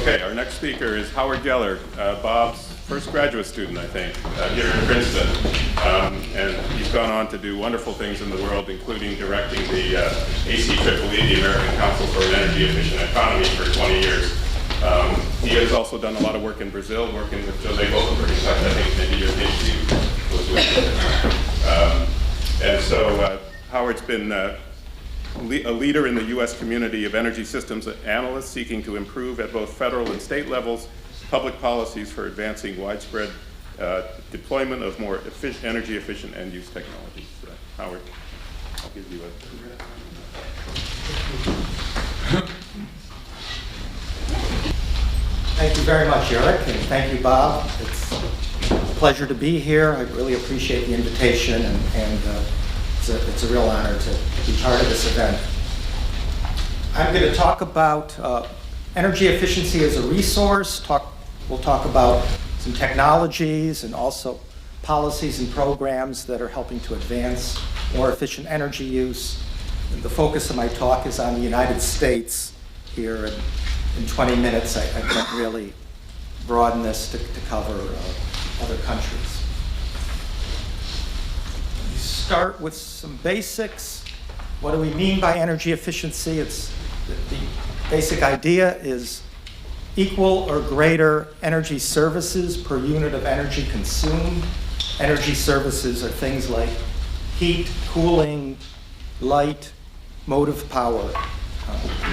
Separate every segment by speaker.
Speaker 1: Okay, our next speaker is Howard Geller, Bob's first graduate student, I think, here in Princeton. And he's gone on to do wonderful things in the world, including directing the ACEEE, the American Council for an Energy Efficient Economy, for 20 years. He has also done a lot of work in Brazil, working with Jose Bokenberg. In fact, I think maybe your PhD was with him. And so Howard's been a leader in the U.S. community of energy systems analysts seeking to improve at both federal and state levels public policies for advancing widespread deployment of more energy efficient end-use technologies. Howard, I'll give you a...
Speaker 2: Thank you very much, Eric, and thank you, Bob. It's a pleasure to be here. I really appreciate the invitation, and it's a real honor to be part of this event. I'm going to talk about energy efficiency as a resource. We'll talk about some technologies and also policies and programs that are helping to advance more efficient energy use. And the focus of my talk is on the United States here. And in 20 minutes, I can't really broaden this to cover other countries. We start with some basics. What do we mean by energy efficiency? The basic idea is equal or greater energy services per unit of energy consumed. Energy services are things like heat, cooling, light, motive power,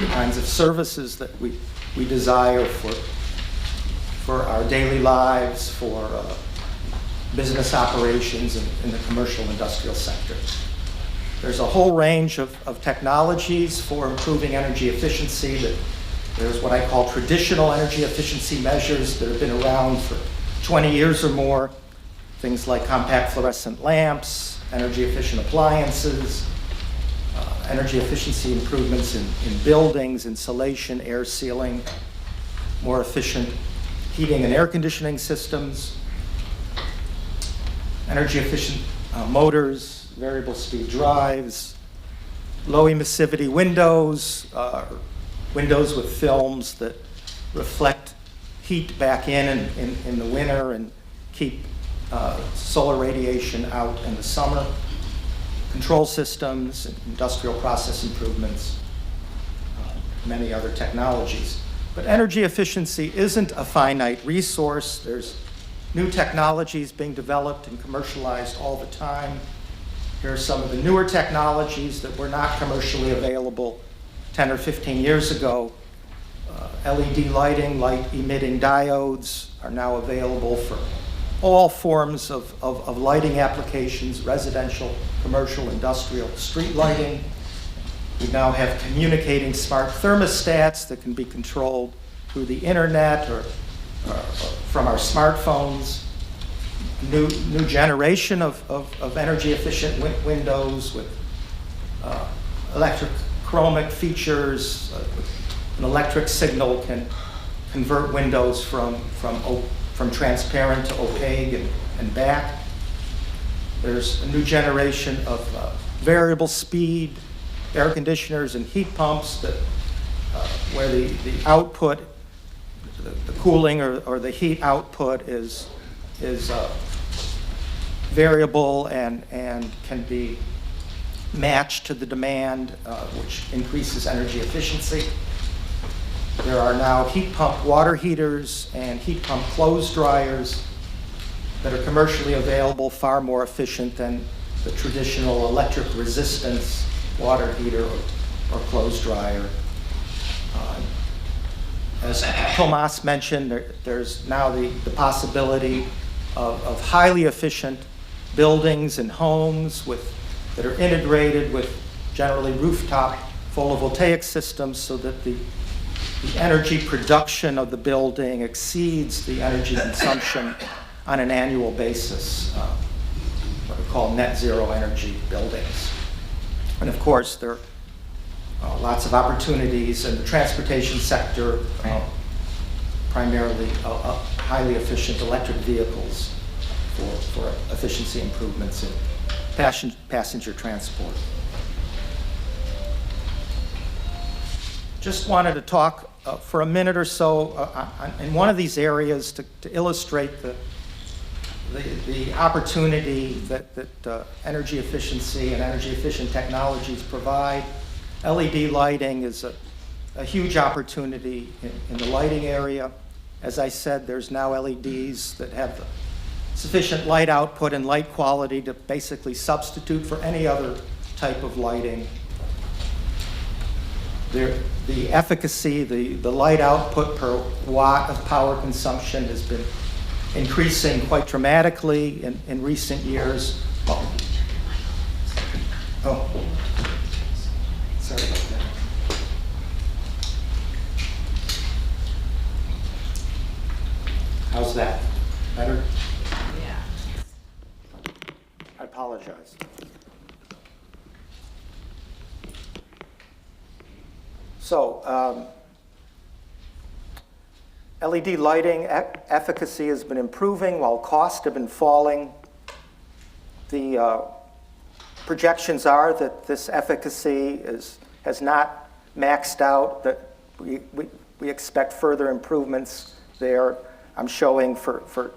Speaker 2: the kinds of services that we desire for our daily lives, for business operations in the commercial industrial sector. There's a whole range of technologies for improving energy efficiency. There's what I call traditional energy efficiency measures that have been around for 20 years or more. Things like compact fluorescent lamps, energy efficient appliances, energy efficiency improvements in buildings, insulation, air sealing, more efficient heating and air conditioning systems, energy efficient motors, variable speed drives, low emissivity windows, windows with films that reflect heat back in the winter and keep solar radiation out in the summer, control systems, industrial process improvements, many other technologies. But energy efficiency isn't a finite resource. There's new technologies being developed and commercialized all the time. Here are some of the newer technologies that were not commercially available 10 or 15 years ago. LED lighting, light-emitting diodes are now available for all forms of lighting applications, residential, commercial, industrial, street lighting. We now have communicating smart thermostats that can be controlled through the internet or from our smartphones. New generation of energy efficient windows with electrochromic features. An electric signal can convert windows from transparent to opaque and back. There's a new generation of variable speed air conditioners and heat pumps that where the output, the cooling or the heat output is variable and can be matched to the demand, which increases energy efficiency. There are now heat pump water heaters and heat pump clothes dryers that are commercially available, far more efficient than the traditional electric resistance water heater or clothes dryer. As Tomas mentioned, there's now the possibility of highly efficient buildings and homes that are integrated with generally rooftop photovoltaic systems so that the energy production of the building exceeds the energy consumption on an annual basis, what we call net zero energy buildings. And of course, there are lots of opportunities in the transportation sector, primarily highly efficient electric vehicles for efficiency improvements in passenger transport. Just wanted to talk for a minute or so in one of these areas to illustrate the opportunity that energy efficiency and energy efficient technologies provide. LED lighting is a huge opportunity in the lighting area. As I said, there's now LEDs that have sufficient light output and light quality to basically substitute for any other type of lighting. The efficacy, the light output per watt of power consumption has been increasing quite dramatically in recent years. Oh, sorry about that. How's that? Better?
Speaker 3: Yeah.
Speaker 2: I apologize. So, LED lighting efficacy has been improving while costs have been falling. The projections are that this efficacy has not maxed out, that we expect further improvements there. I'm showing for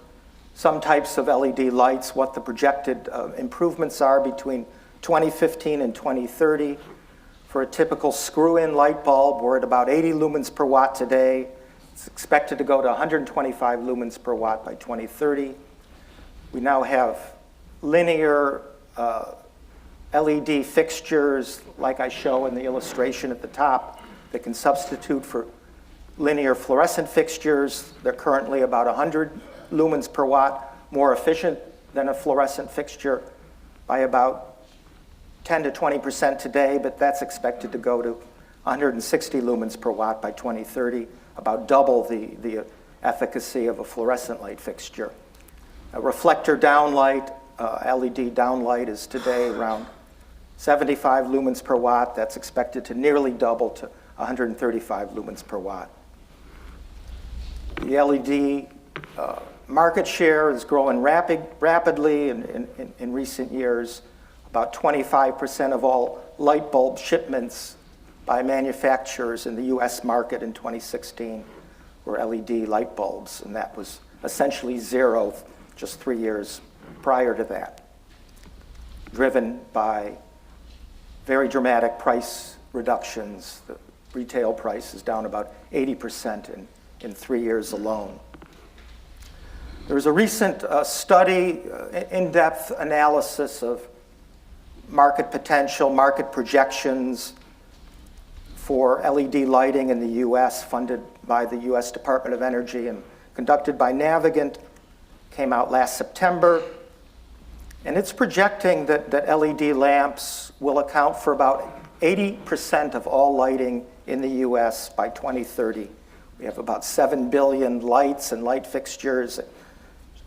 Speaker 2: some types of LED lights what the projected improvements are between 2015 and 2030. For a typical screw-in light bulb, we're at about 80 lumens per watt today. It's expected to go to 125 lumens per watt by 2030. We now have linear LED fixtures, like I show in the illustration at the top, that can substitute for linear fluorescent fixtures. They're currently about 100 lumens per watt, more efficient than a fluorescent fixture by about 10 to 20% today, but that's expected to go to 160 lumens per watt by 2030, about double the efficacy of a fluorescent light fixture. A reflector downlight, LED downlight, is today around 75 lumens per watt. That's expected to nearly double to 135 lumens per watt. The LED market share is growing rapidly in recent years. About 25% of all light bulb shipments by manufacturers in the US market in 2016 were LED light bulbs, and that was essentially zero just 3 years prior to that, driven by very dramatic price reductions. The retail price is down about 80% in 3 years alone. There was a recent study, in-depth analysis of market potential, market projections for LED lighting in the US, funded by the US Department of Energy and conducted by Navigant, came out last September. And it's projecting that LED lamps will account for about 80% of all lighting in the US by 2030. We have about 7 billion lights and light fixtures,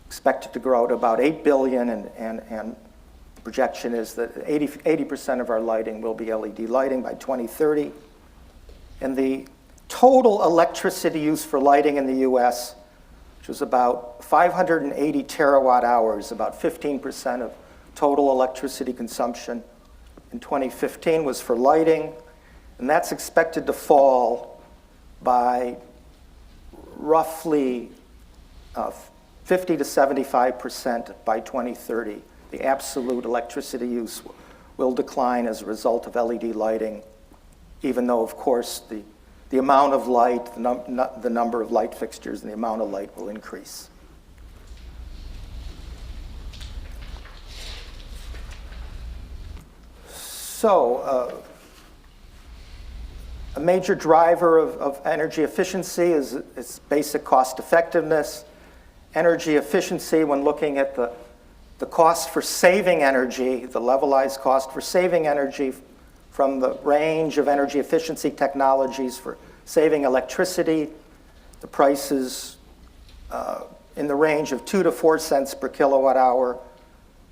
Speaker 2: expected to grow to about 8 billion, and projection is that 80% of our lighting will be LED lighting by 2030. And the total electricity used for lighting in the US, which was about 580 terawatt hours, about 15% of total electricity consumption in 2015 was for lighting, and that's expected to fall by roughly 50 to 75% by 2030. The absolute electricity use will decline as a result of LED lighting, even though, of course, the amount of light, the number of light fixtures, and the amount of light will increase. So, a major driver of energy efficiency is basic cost effectiveness. Energy efficiency, when looking at the cost for saving energy, the levelized cost for saving energy from the range of energy efficiency technologies for saving electricity, the price is in the range of 2 to 4 cents per kilowatt hour.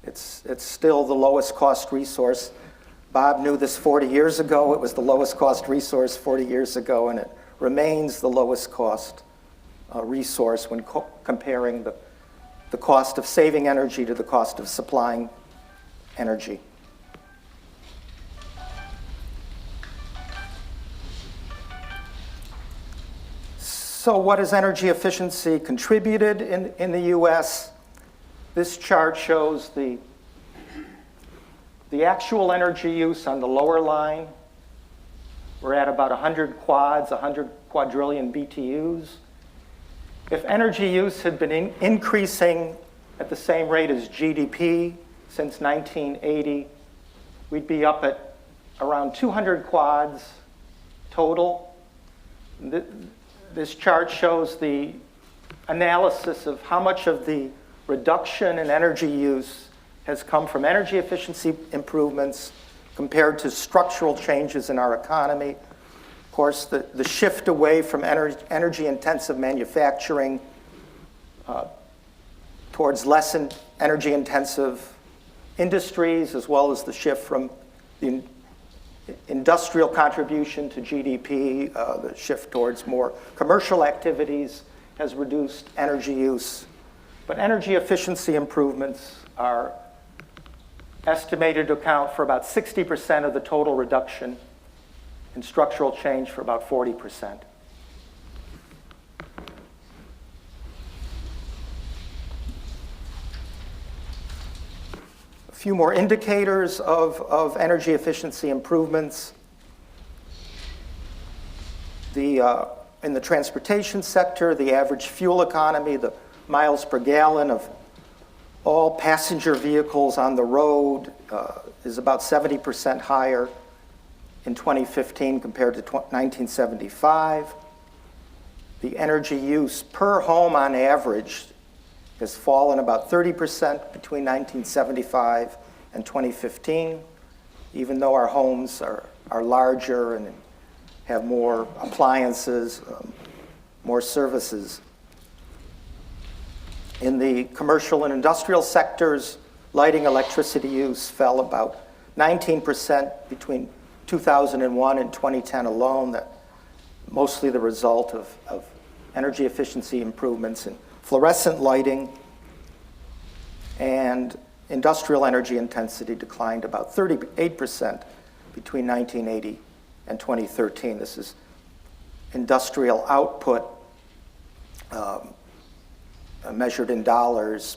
Speaker 2: It's still the lowest cost resource. Bob knew this 40 years ago. It was the lowest cost resource 40 years ago, and it remains the lowest cost resource when comparing the cost of saving energy to the cost of supplying energy. So what has energy efficiency contributed in the US? This chart shows the actual energy use on the lower line. We're at about 100 quads, 100 quadrillion BTUs. If energy use had been increasing at the same rate as GDP since 1980, we'd be up at around 200 quads total. This chart shows the analysis of how much of the reduction in energy use has come from energy efficiency improvements compared to structural changes in our economy. Of course, the shift away from energy-intensive manufacturing towards less energy-intensive industries, as well as the shift from the industrial contribution to GDP, the shift towards more commercial activities has reduced energy use. But energy efficiency improvements are estimated to account for about 60% of the total reduction and structural change for about 40%. A few more indicators of energy efficiency improvements. In the transportation sector, the average fuel economy, the miles per gallon of all passenger vehicles on the road is about 70% higher in 2015 compared to 1975. The energy use per home on average has fallen about 30% between 1975 and 2015, even though our homes are larger and have more appliances, more services. In the commercial and industrial sectors, lighting electricity use fell about 19% between 2001 and 2010 alone. That mostly the result of energy efficiency improvements in fluorescent lighting, and industrial energy intensity declined about 38% between 1980 and 2013. This is industrial output measured in dollars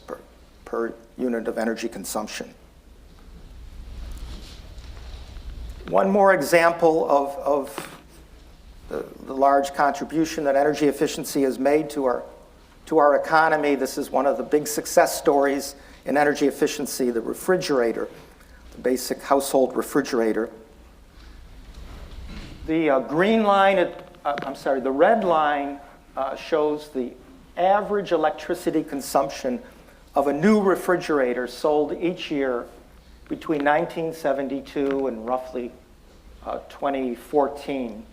Speaker 2: per unit of energy consumption. One more example of the large contribution that energy efficiency has made to our economy. This is one of the big success stories in energy efficiency, the refrigerator, the basic household refrigerator. The the red line shows the average electricity consumption of a new refrigerator sold each year between 1972 and roughly 2014.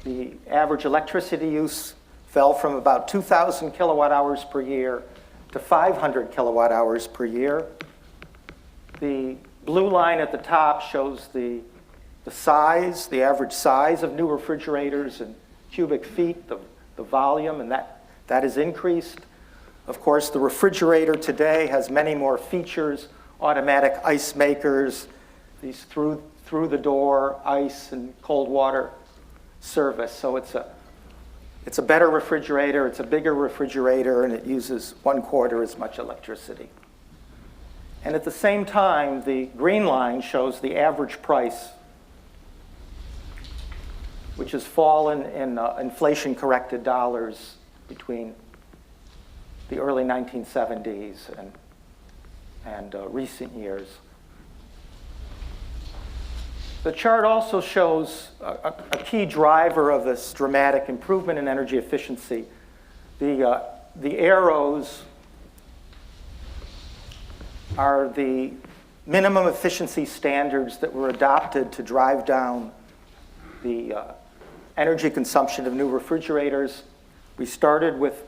Speaker 2: The average electricity use fell from about 2,000 kilowatt hours per year to 500 kilowatt hours per year. The blue line at the top shows the size, the average size of new refrigerators in cubic feet, the volume, and that has increased. Of course, the refrigerator today has many more features, automatic ice makers, these through the door ice and cold water service. So it's a better refrigerator, it's a bigger refrigerator, and it uses 1/4 as much electricity. And at the same time, the green line shows the average price, which has fallen in inflation-corrected dollars between the early 1970s and recent years. The chart also shows a key driver of this dramatic improvement in energy efficiency. The arrows are the minimum efficiency standards that were adopted to drive down the energy consumption of new refrigerators. We started with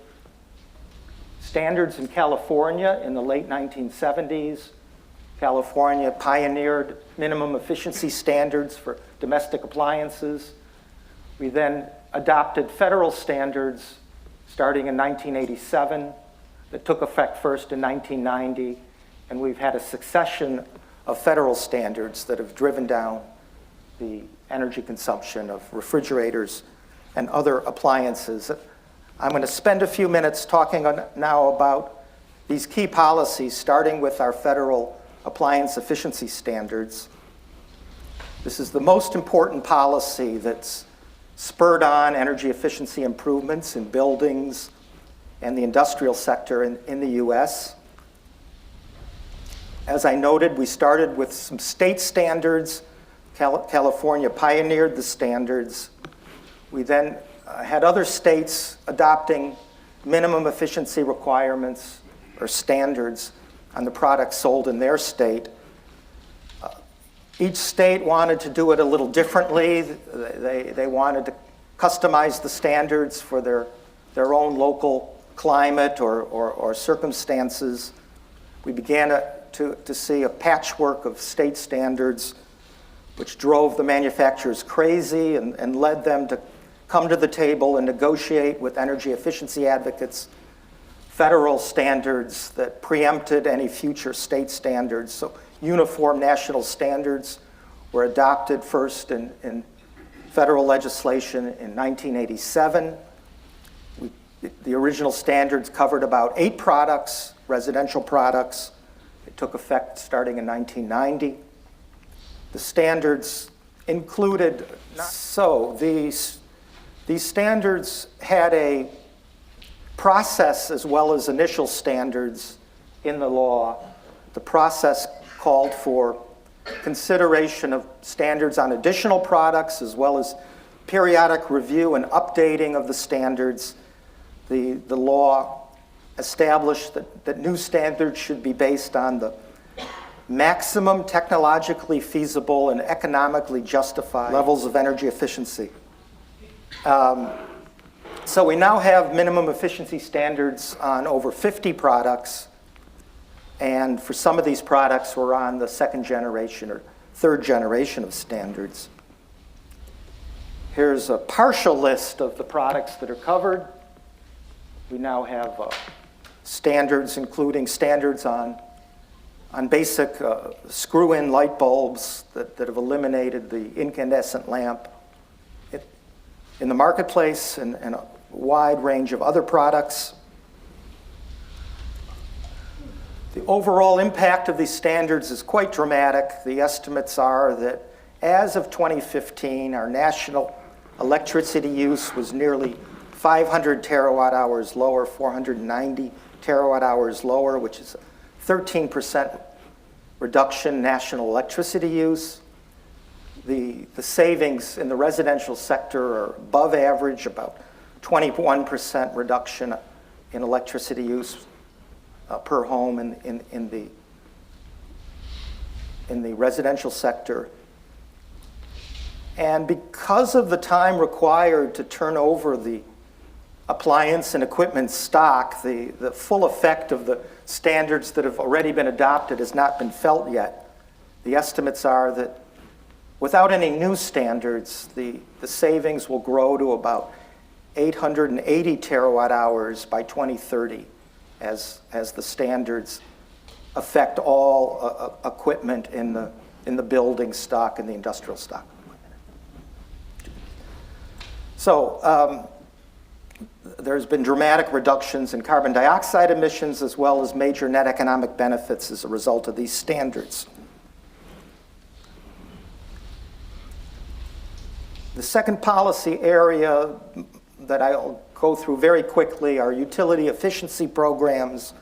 Speaker 2: standards in California in the late 1970s. California pioneered minimum efficiency standards for domestic appliances. We then adopted federal standards starting in 1987 that took effect first in 1990, and we've had a succession of federal standards that have driven down the energy consumption of refrigerators and other appliances. I'm going to spend a few minutes talking now about these key policies, starting with our federal appliance efficiency standards. This is the most important policy that's spurred on energy efficiency improvements in buildings and the industrial sector in the US. As I noted, we started with some state standards. California pioneered the standards. We then had other states adopting minimum efficiency requirements or standards on the products sold in their state. Each state wanted to do it a little differently. They wanted to customize the standards for their own local climate or circumstances. We began to see a patchwork of state standards, which drove the manufacturers crazy and led them to come to the table and negotiate with energy efficiency advocates federal standards that preempted any future state standards. So uniform national standards were adopted first in federal legislation in 1987. The original standards covered about 8 products, residential products. It took effect starting in 1990. The standards included, these standards had a process as well as initial standards in the law. The process called for consideration of standards on additional products as well as periodic review and updating of the standards. The law established that new standards should be based on the maximum technologically feasible and economically justified levels of energy efficiency. So we now have minimum efficiency standards on over 50 products, and for some of these products, we're on the 2nd generation or 3rd generation of standards. Here's a partial list of the products that are covered. We now have standards, including standards on basic screw-in light bulbs that have eliminated the incandescent lamp in the marketplace, and a wide range of other products. The overall impact of these standards is quite dramatic. The estimates are that as of 2015, our national electricity use was nearly 500 terawatt hours lower, 490 terawatt hours lower, which is a 13% reduction in national electricity use. The savings in the residential sector are above average, about 21% reduction in electricity use per home in the residential sector. And because of the time required to turn over the appliance and equipment stock, the full effect of the standards that have already been adopted has not been felt yet. The estimates are that without any new standards, the savings will grow to about 880 terawatt hours by 2030 as the standards affect all equipment in the building stock and the industrial stock. So there's been dramatic reductions in carbon dioxide emissions as well as major net economic benefits as a result of these standards. The second policy area that I'll go through very quickly are utility efficiency programs.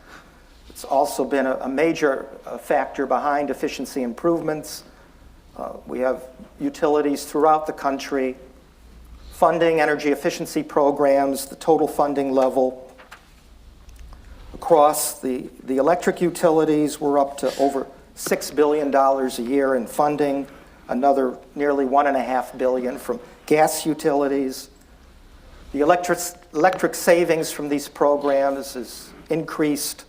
Speaker 2: It's also been a major factor behind efficiency improvements. We have utilities throughout the country funding energy efficiency programs. The total funding level across the electric utilities, we're up to over $6 billion a year in funding, another nearly $1.5 billion from gas utilities. The electric savings from these programs has increased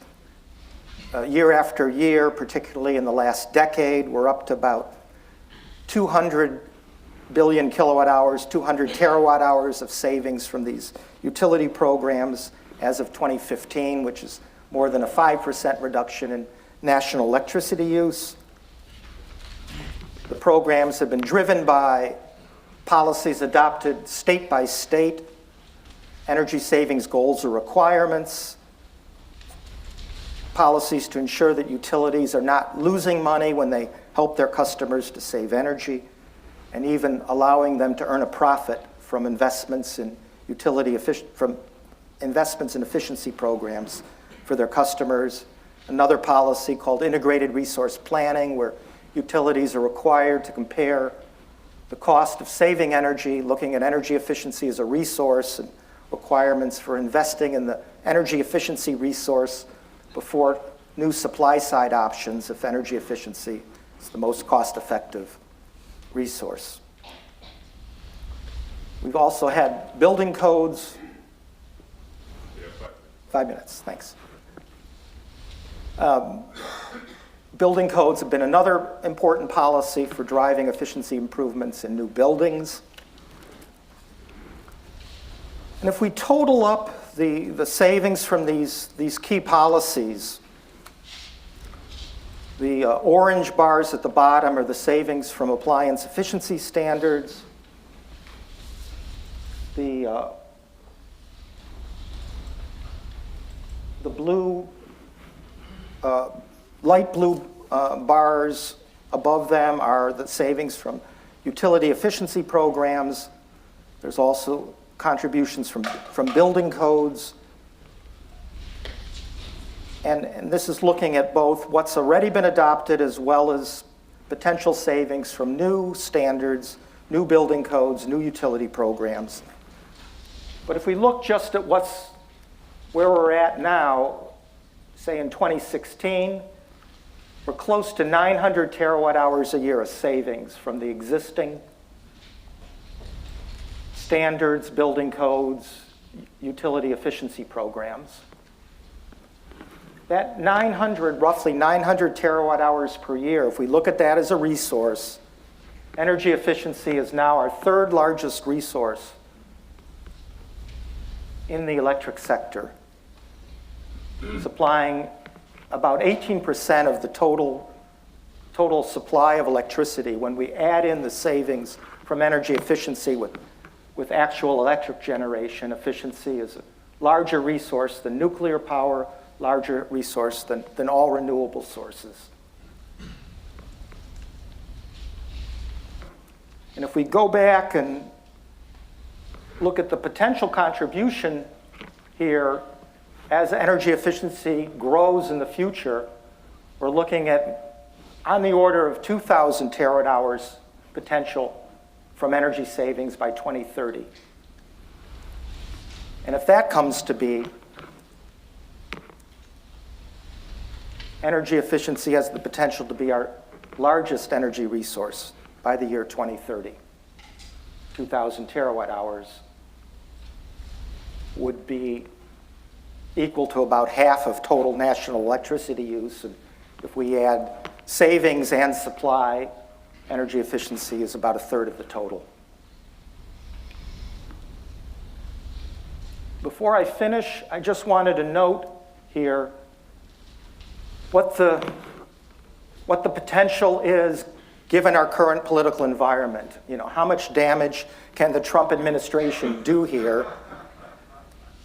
Speaker 2: year after year, particularly in the last decade. We're up to about 200 billion kilowatt hours, 200 terawatt hours of savings from these utility programs as of 2015, which is more than a 5% reduction in national electricity use. The programs have been driven by policies adopted state by state, energy savings goals or requirements, policies to ensure that utilities are not losing money when they help their customers to save energy, and even allowing them to earn a profit from investments in efficiency programs for their customers. Another policy called integrated resource planning, where utilities are required to compare the cost of saving energy, looking at energy efficiency as a resource, and requirements for investing in the energy efficiency resource before new supply side options if energy efficiency is the most cost-effective resource. We've also had building codes. 5 minutes, thanks. Building codes have been another important policy for driving efficiency improvements in new buildings. And if we total up the savings from these key policies, the orange bars at the bottom are the savings from appliance efficiency standards. The blue, light blue bars above them are the savings from utility efficiency programs. There's also contributions from building codes. And this is looking at both what's already been adopted as well as potential savings from new standards, new building codes, new utility programs. But if we look just at where we're at now, say in 2016, we're close to 900 terawatt hours a year of savings from the existing standards, building codes, utility efficiency programs. That roughly 900 terawatt hours per year, if we look at that as a resource, energy efficiency is now our third largest resource in the electric sector, supplying about 18% of the total supply of electricity. When we add in the savings from energy efficiency with actual electric generation, efficiency is a larger resource than nuclear power, larger resource than all renewable sources. And if we go back and look at the potential contribution here, as energy efficiency grows in the future, we're looking at on the order of 2,000 terawatt hours potential from energy savings by 2030. And if that comes to be, energy efficiency has the potential to be our largest energy resource by the year 2030. 2,000 terawatt hours would be equal to about half of total national electricity use. And if we add savings and supply, energy efficiency is about a third of the total. Before I finish, I just wanted to note here what the potential is given our current political environment. You know, how much damage can the Trump administration do here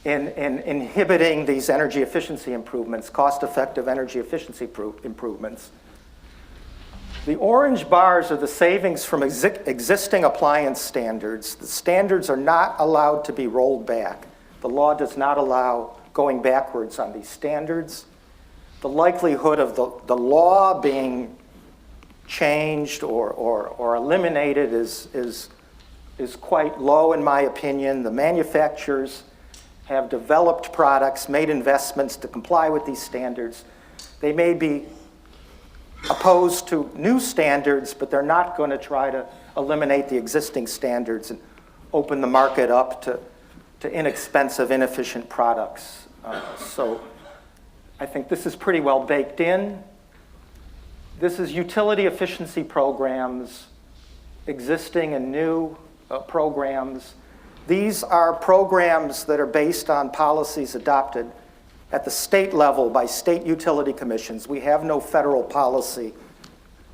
Speaker 2: in inhibiting these energy efficiency improvements, cost-effective energy efficiency improvements? The orange bars are the savings from existing appliance standards. The standards are not allowed to be rolled back. The law does not allow going backwards on these standards. The likelihood of the law being changed or eliminated is quite low, in my opinion. The manufacturers have developed products, made investments to comply with these standards. They may be opposed to new standards, but they're not going to try to eliminate the existing standards and open the market up to inexpensive, inefficient products. So I think this is pretty well baked in. This is utility efficiency programs, existing and new programs. These are programs that are based on policies adopted at the state level by state utility commissions. We have no federal policy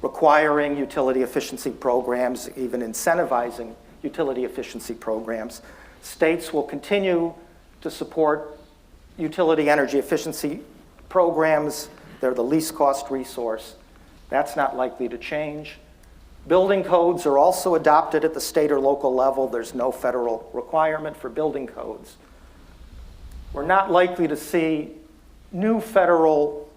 Speaker 2: requiring utility efficiency programs, even incentivizing utility efficiency programs. States will continue to support utility energy efficiency programs. They're the least cost resource. That's not likely to change. Building codes are also adopted at the state or local level. There's no federal requirement for building codes. We're not likely to see new federal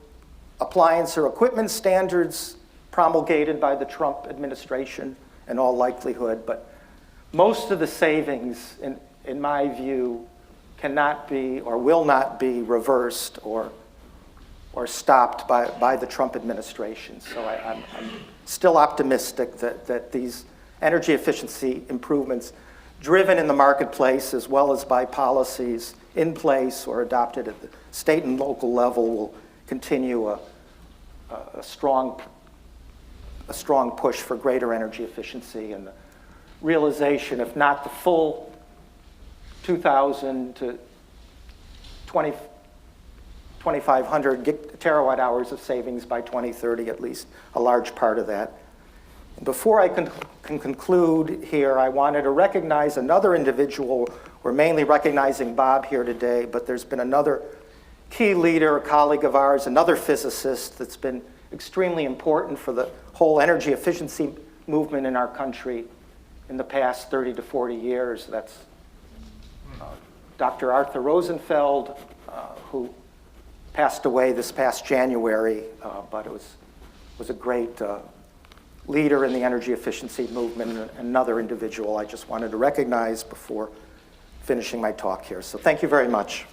Speaker 2: appliance or equipment standards promulgated by the Trump administration in all likelihood, but most of the savings, in my view, cannot be or will not be reversed or stopped by the Trump administration. So I'm still optimistic that these energy efficiency improvements driven in the marketplace as well as by policies in place or adopted at the state and local level will continue a strong push for greater energy efficiency and the realization, if not the full 2,000 to 2,500 terawatt hours of savings by 2030, at least a large part of that. Before I can conclude here, I wanted to recognize another individual. We're mainly recognizing Bob here today, but there's been another key leader, a colleague of ours, another physicist that's been extremely important for the whole energy efficiency movement in our country in the past 30 to 40 years. That's Dr. Arthur Rosenfeld, who passed away this past January, but it was a great leader in the energy efficiency movement, and another individual I just wanted to recognize before finishing my talk here. So thank you very much.